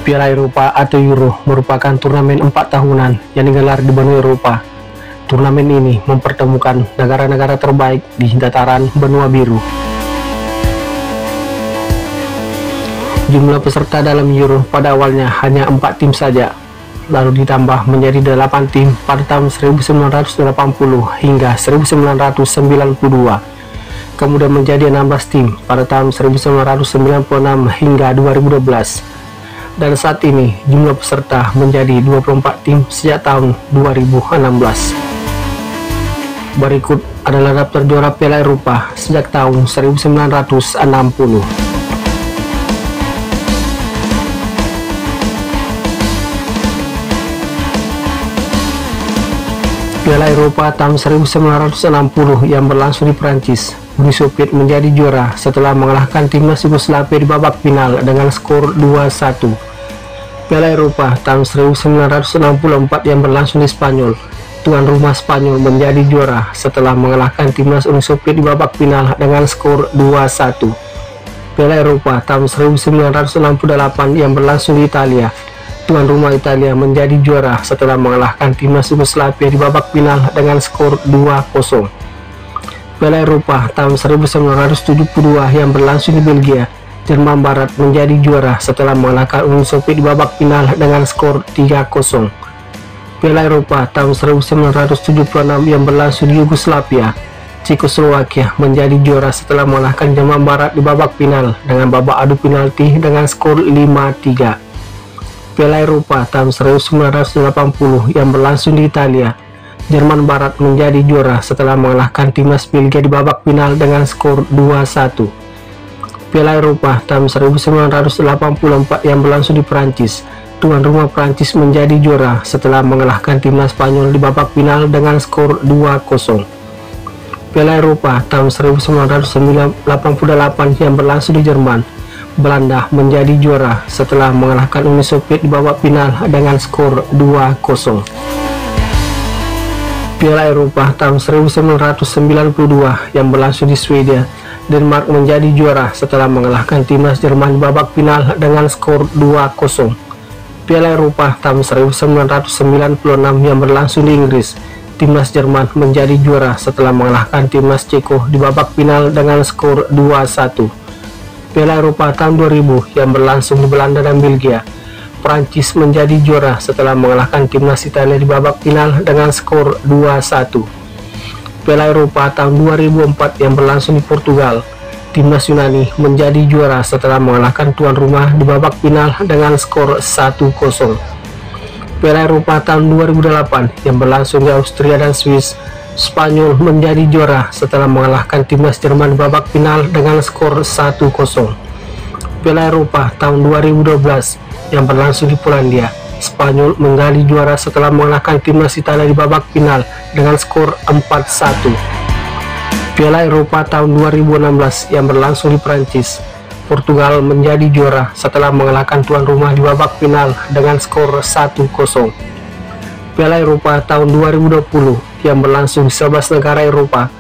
Piala Eropa atau Euro merupakan turnamen 4 tahunan yang digelar di benua Eropa. Turnamen ini mempertemukan negara-negara terbaik di dataran benua biru. Jumlah peserta dalam Euro pada awalnya hanya 4 tim saja, lalu ditambah menjadi 8 tim pada tahun 1980 hingga 1992. Kemudian menjadi 16 tim pada tahun 1996 hingga 2012. Dan saat ini jumlah peserta menjadi 24 tim sejak tahun 2016. Berikut adalah daftar juara Piala Eropa sejak tahun 1960. Piala Eropa tahun 1960 yang berlangsung di Prancis. Uni Soviet menjadi juara setelah mengalahkan timnas Yugoslavia di babak final dengan skor 2-1. Piala Eropa tahun 1964 yang berlangsung di Spanyol. Tuan rumah Spanyol menjadi juara setelah mengalahkan timnas Uni Soviet di babak final dengan skor 2-1. Piala Eropa tahun 1968 yang berlangsung di Italia. Tuan rumah Italia menjadi juara setelah mengalahkan timnas Yugoslavia di babak final dengan skor 2-0. Piala Eropa tahun 1972 yang berlangsung di Belgia. Jerman Barat menjadi juara setelah mengalahkan Uni Soviet di babak final dengan skor 3-0. Piala Eropa tahun 1976 yang berlangsung di Yugoslavia. Cekoslowakia menjadi juara setelah mengalahkan Jerman Barat di babak final dengan babak adu penalti dengan skor 5-3. Piala Eropa tahun 1980 yang berlangsung di Italia. Jerman Barat menjadi juara setelah mengalahkan timnas Belgia di babak final dengan skor 2-1. Piala Eropa tahun 1984 yang berlangsung di Prancis. Tuan rumah Prancis menjadi juara setelah mengalahkan timnas Spanyol di babak final dengan skor 2-0. Piala Eropa tahun 1988 yang berlangsung di Jerman. Belanda menjadi juara setelah mengalahkan Uni Soviet di babak final dengan skor 2-0. Piala Eropa tahun 1992 yang berlangsung di Swedia. Denmark menjadi juara setelah mengalahkan timnas Jerman di babak final dengan skor 2-0. Piala Eropa tahun 1996 yang berlangsung di Inggris. Timnas Jerman menjadi juara setelah mengalahkan timnas Ceko di babak final dengan skor 2-1. Piala Eropa tahun 2000 yang berlangsung di Belanda dan Belgia. Prancis menjadi juara setelah mengalahkan timnas Italia di babak final dengan skor 2-1. Piala Eropa tahun 2004 yang berlangsung di Portugal. Timnas Yunani menjadi juara setelah mengalahkan tuan rumah di babak final dengan skor 1-0. Piala Eropa tahun 2008 yang berlangsung di Austria dan Swiss. Spanyol menjadi juara setelah mengalahkan timnas Jerman di babak final dengan skor 1-0. Piala Eropa tahun 2012 yang berlangsung di Polandia. Spanyol menjadi juara setelah mengalahkan timnas Italia di babak final dengan skor 4-1. Piala Eropa tahun 2016 yang berlangsung di Prancis. Portugal menjadi juara setelah mengalahkan tuan rumah di babak final dengan skor 1-0. Piala Eropa tahun 2020 yang berlangsung di 11 negara Eropa.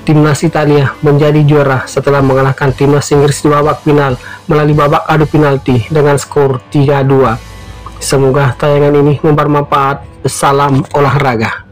Timnas Italia menjadi juara setelah mengalahkan timnas Inggris di babak final melalui babak adu penalti dengan skor 3-2. Semoga tayangan ini bermanfaat. Salam olahraga.